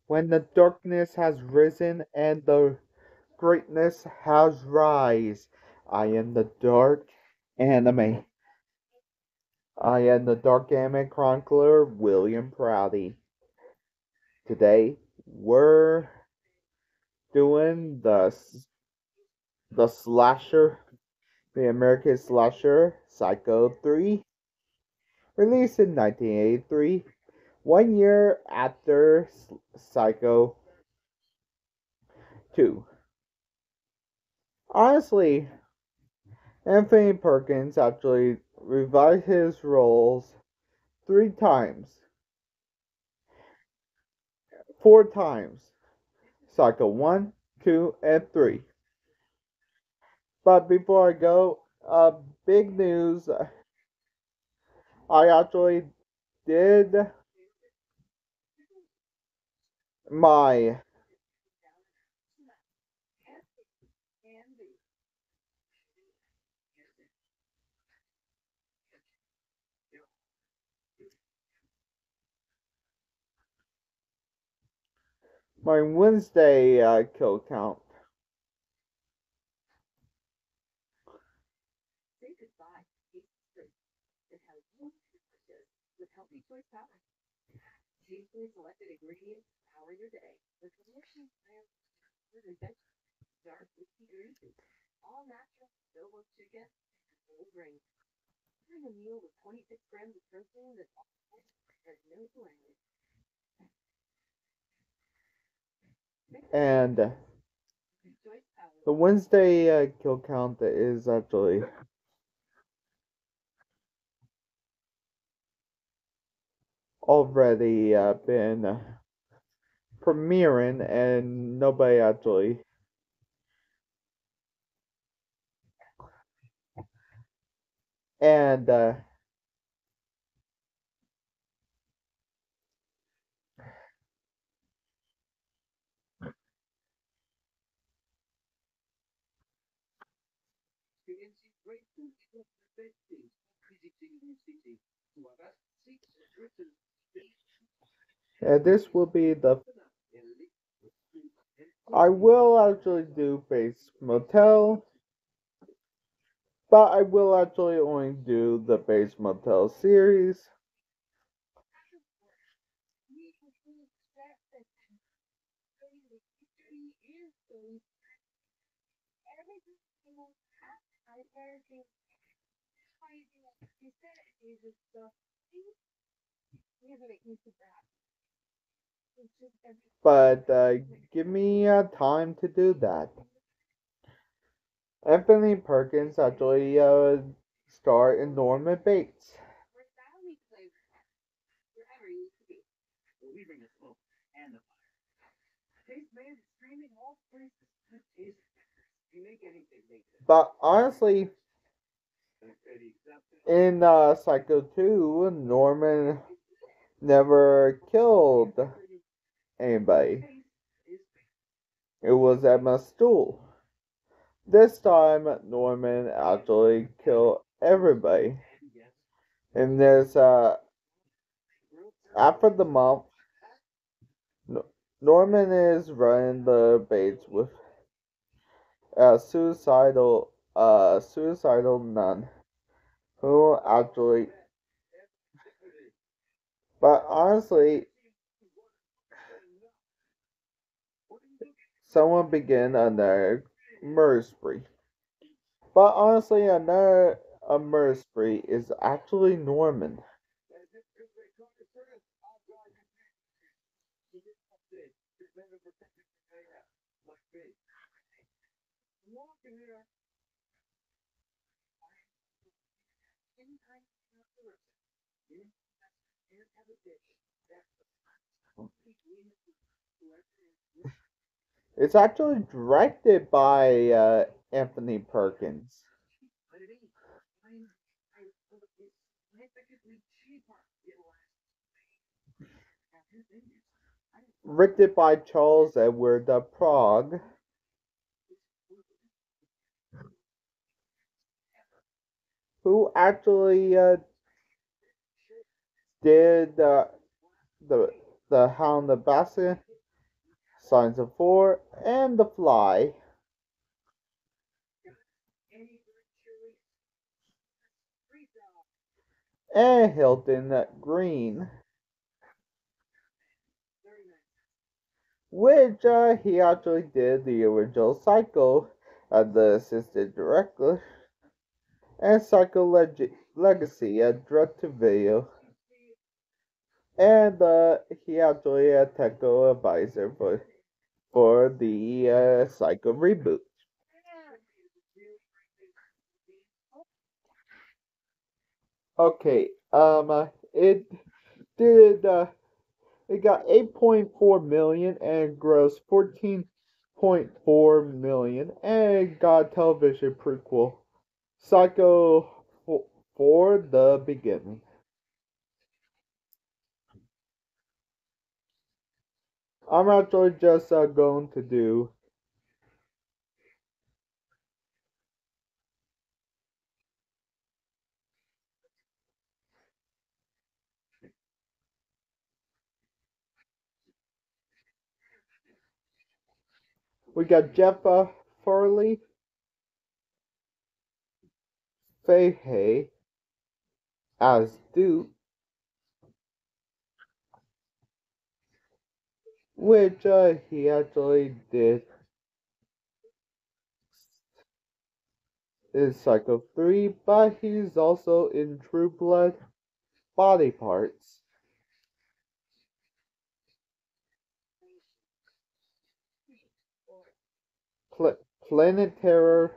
when the darkness has risen and the greatness has rise. I am the dark anime. I am the dark anime chronicler William Prouty. Today we're doing the slasher, the American slasher Psycho 3, released in 1983, 1 year after Psycho 2. Honestly, Anthony Perkins actually revised his roles 3 times, 4 times. Psycho 1, 2, and 3. But before I go, big news. I actually did my my Wednesday kill count. And the Wednesday kill count is actually already been premiering, and nobody actually. And this will be the. I will actually do Base Motel, but I will actually only do the Base Motel series. But give me time to do that. Anthony Perkins actually starred in Norman Bates. But honestly, in Psycho 2, Norman never killed anybody. It was Emma Stool. This time, Norman actually killed everybody. And there's after the month, Norman is running the Bates with a suicidal nun who actually. But honestly, someone began another murder spree. But honestly, another a murder spree is actually Norman. It's actually directed by Anthony Perkins, written by Charles Edward Prague, who actually did the the Hound of Basset Signs of Four, and The Fly, and Hilton Green, which he actually did the original Psycho as the assistant director, and Psycho Legacy, a direct to video, and he actually a technical advisor for the Psycho reboot. Okay, did it got 8.4 million and grossed 14.4 million and got a television prequel, Psycho for the Beginning. I'm actually just going to do. We got Jeff Farley, Fahey as Duke, which he actually did in Psycho 3, but he's also in True Blood, Body Parts, Planet Terror,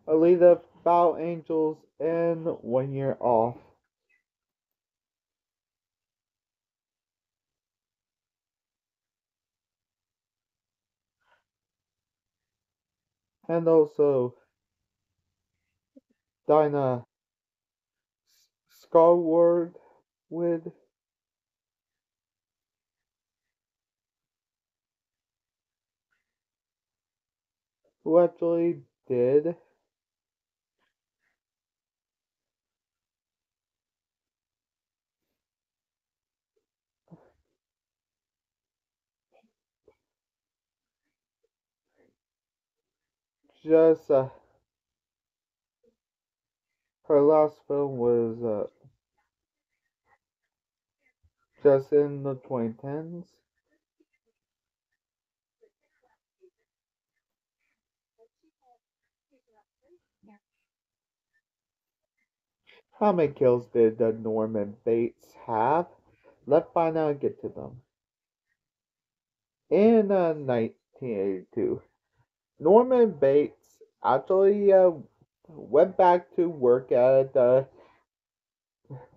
Alita Battle Angels, and 1 Year Off. And also Dinah Scarward with who actually did just her last film was just in the 2010s. How many kills did Norman Bates have? Let's find out and get to them. In 1982, Norman Bates actually went back to work at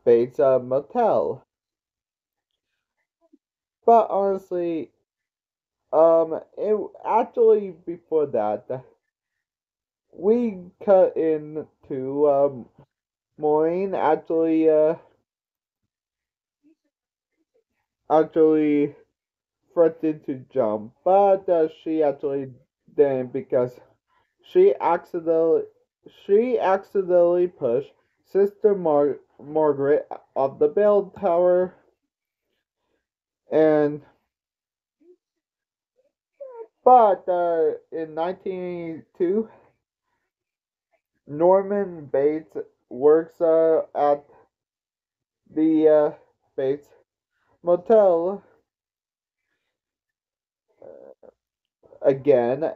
Bates Motel. But honestly, it actually before that, we cut into Maureen actually threatened to jump, but she actually didn't because she accidentally she accidentally pushed Sister Margaret off the bell tower, and but in 1982, Norman Bates works at the Bates Motel again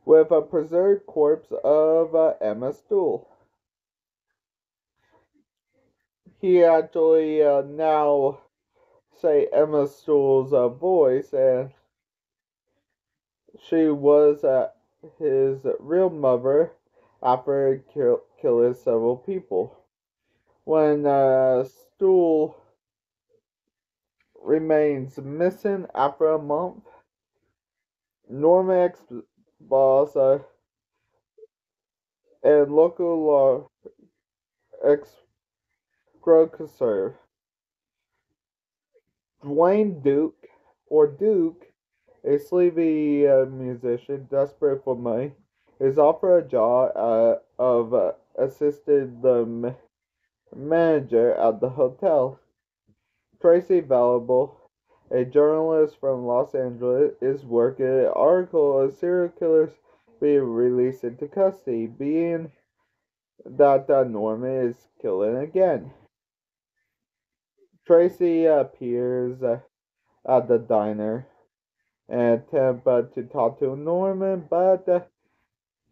with a preserved corpse of Emma Stool. He actually now say Emma Stool's voice, and she was his real mother after killing several people. When Stool remains missing after a month, Norman ex-boss and local law ex-conserve Dwayne Duke, or Duke, a sleepy musician desperate for money, is offered a job of assisted the manager at the hotel. Tracy Valuable, a journalist from Los Angeles, is working an article on serial killers being released into custody, being that Norman is killing again. Tracy appears at the diner and attempt to talk to Norman, but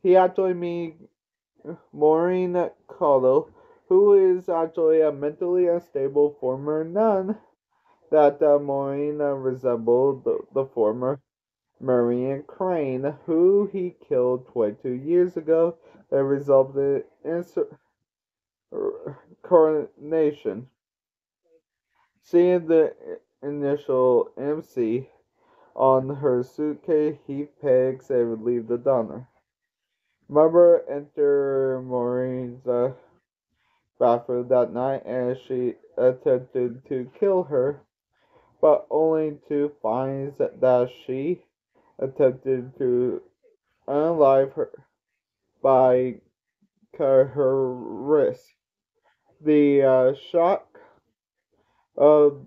he actually meets Maureen Cottle, who is actually a mentally unstable former nun that Maureen resembled the former Marion Crane, who he killed 22 years ago and resulted in coronation. Seeing the initial MC on her suitcase, he pegs and would leave the diner. Mother enter Maureen's bathroom that night and she attempted to kill her, but only to find that she attempted to unalive her by cut her wrist. The shock of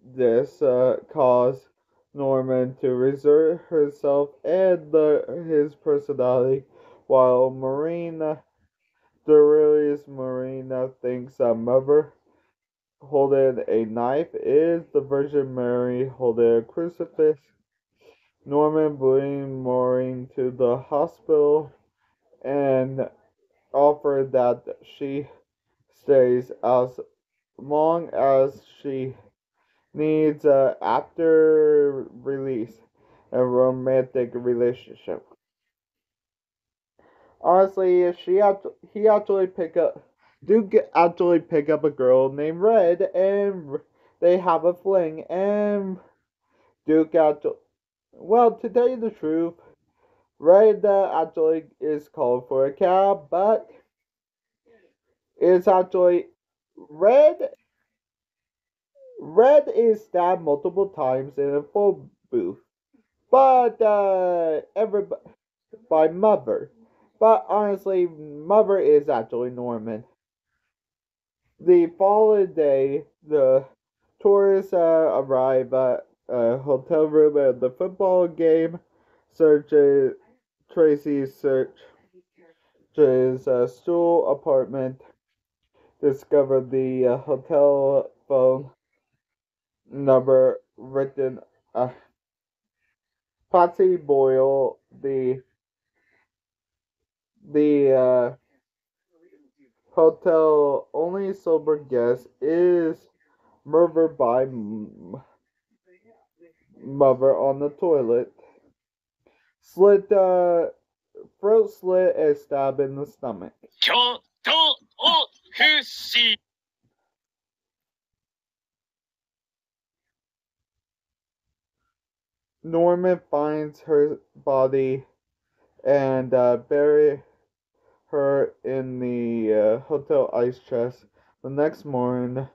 this caused Norman to reserve herself and his personality, while Marina, delirious Marina, thinks that Mother holding a knife is the Virgin Mary holding a crucifix. Norman brings Maureen to the hospital and offered that she stays as long as she needs after release a romantic relationship. Honestly, he actually pick up Duke actually pick up a girl named Red and they have a fling and Duke actually, well, to tell you the truth, Red actually is called for a cab, but it's actually Red Red is stabbed multiple times in a phone booth, but everybody by Mother. But honestly, Mother is actually Norman. The following day, the tourists arrive at a hotel room at the football game. Searches Tracy searches a stool apartment. Discovered the hotel phone number written. Patsy Boyle, the hotel only sober guest, is murdered by Mother on the toilet. Slit, throat slit and stab in the stomach. Norman finds her body and bury her in the hotel ice chest. The next morning,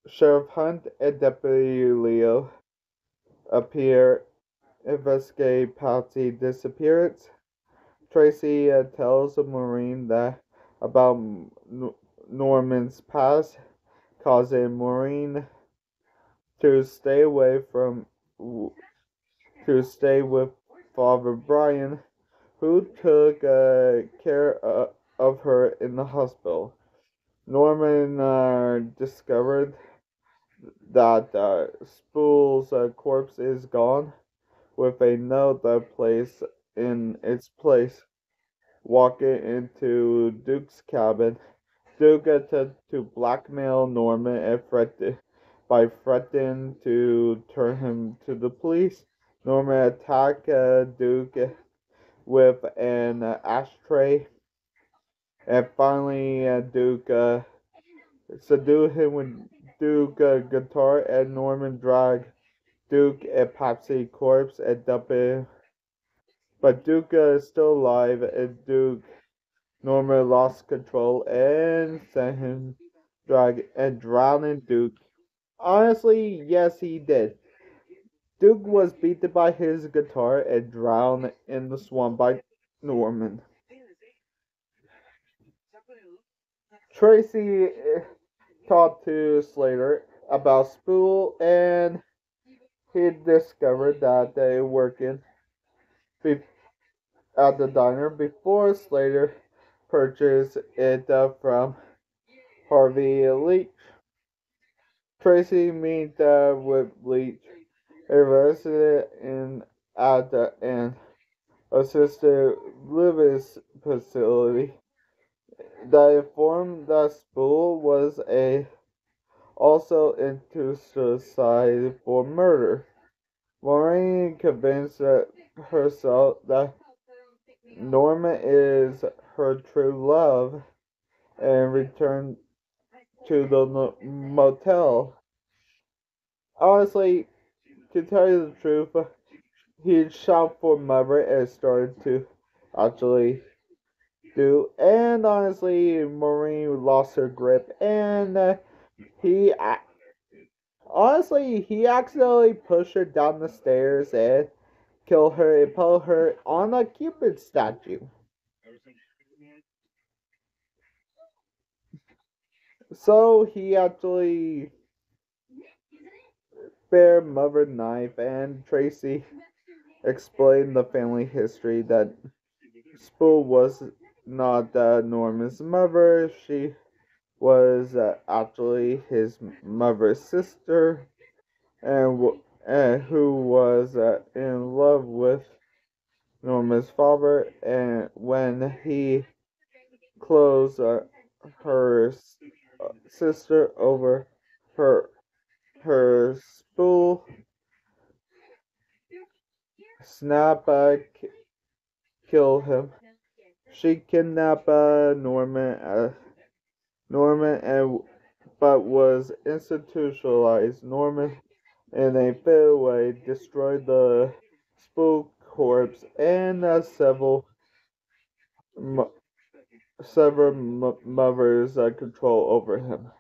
Sheriff Hunt and Deputy Leo appear, investigate Patsy's disappearance. Tracy tells a Marine that about Norman's past, causing Marine to stay away from to stay with Father Brian, who took care of her in the hospital. Norman discovered that Spool's corpse is gone, with a note placed in its place. Walking into Duke's cabin, Duke attempted to blackmail Norman and by threatening to turn him to the police. Norman attacked Duke with an ashtray, and finally Duke subdued him with Duke guitar, and Norman dragged Duke and Patsy corpse and dumped it. But Duke is still alive, and Norman lost control and sent him drowning Duke. Honestly, yes, he did. Duke was beaten by his guitar and drowned in the swamp by Norman. Tracy talked to Slater about Spool, and he discovered that they working be- at the diner before Slater purchased it from Harvey Leach. Tracy meet with Leach, a resident in at an assisted living facility that informed that Spool was a also into suicide for murder. Maureen convinced herself that Norma is her true love and returned to the motel. Honestly, to tell you the truth, he shot for mother and started to actually do. And honestly, Maureen lost her grip, and he honestly he accidentally pushed her down the stairs and killed her and put her on a Cupid statue. So he actually spared mother knife, and Tracy explained the family history that Spool was not Norman's mother. She was actually his mother's sister, and who was in love with Norma's father. And when he closed her sister over her Spool, Snap killed him. She kidnapped Norman and but was institutionalized. Norman, in a fair way, destroyed the Spook corpse and m- severed mother's control over him.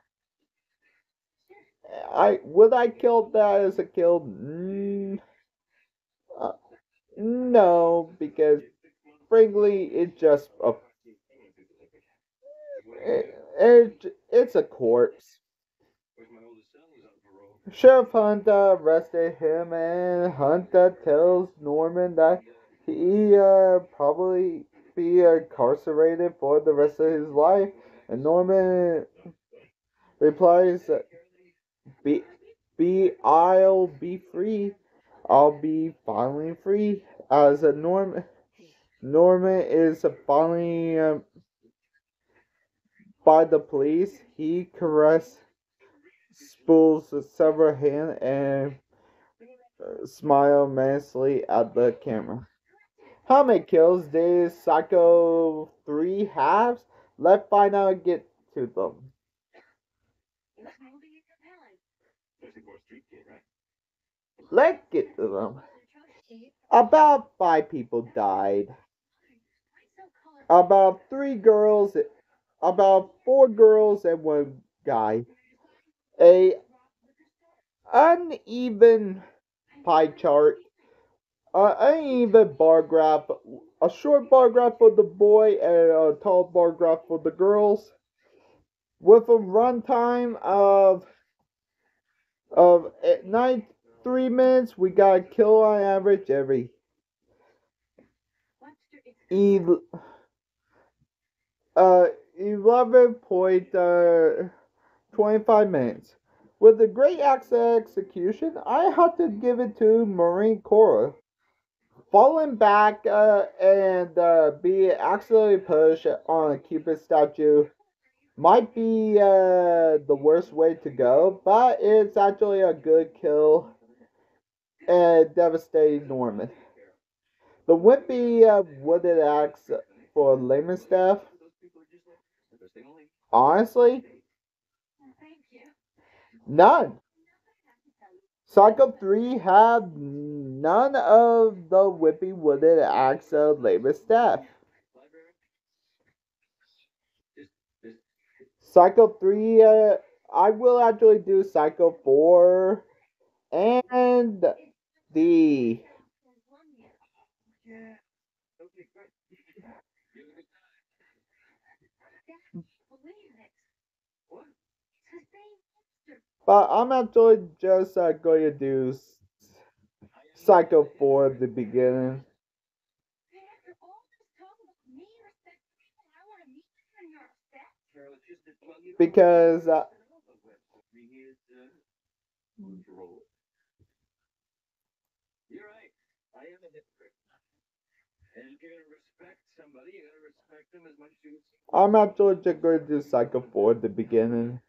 I kill that as a kill? Uh, no, because frankly, it's a corpse. Sheriff Hunt arrested him, and Hunt tells Norman that he probably be incarcerated for the rest of his life. And Norman replies, "Be, I'll be free. I'll be finally free." As Norman is finally by the police, he caresses Spool's severed hand and smile menacingly at the camera. How many kills did Psycho 3 have? Let's find out and get to them. Let's get to them. About 5 people died. About 3 girls, about 4 girls and 1 guy. A uneven pie chart, uneven bar graph, a short bar graph for the boy and a tall bar graph for the girls, with a runtime of 93 minutes. We got a kill on average every 11.25 minutes. With a great axe execution, I have to give it to Marine Corps. Falling back and be accidentally pushed on a Cupid statue might be the worst way to go, but it's actually a good kill and devastating Norman. The wimpy wooden axe for layman staff, honestly, none. Psycho 3 had none of the whippy wooden axe layman staff. Psycho 3, I will actually do Psycho 4 and the But I'm actually just going to do Psycho for the beginning because I'm actually just going to do Psycho for the beginning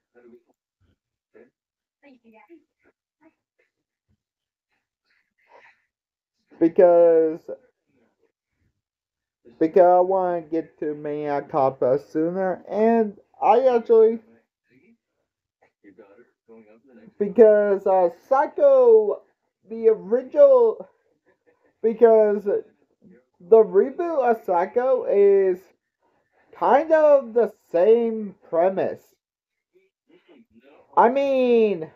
because I want to get to Maniac Cop sooner, and I actually because Psycho the original because the reboot of Psycho is kind of the same premise. I mean,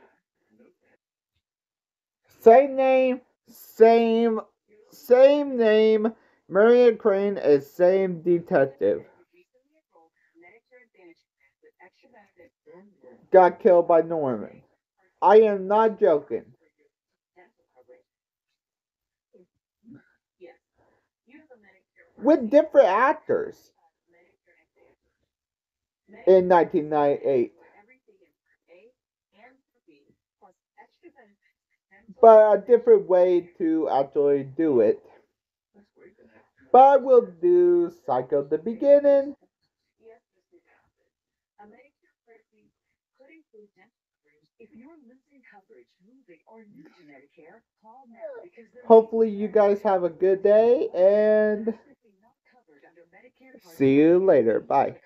same name, same name. Marion Crane is same detective. Got killed by Norman. I am not joking. With different actors in 1998. But a different way to actually do it. But we'll do Psycho the beginning. Hopefully, you guys have a good day and see you later. Bye.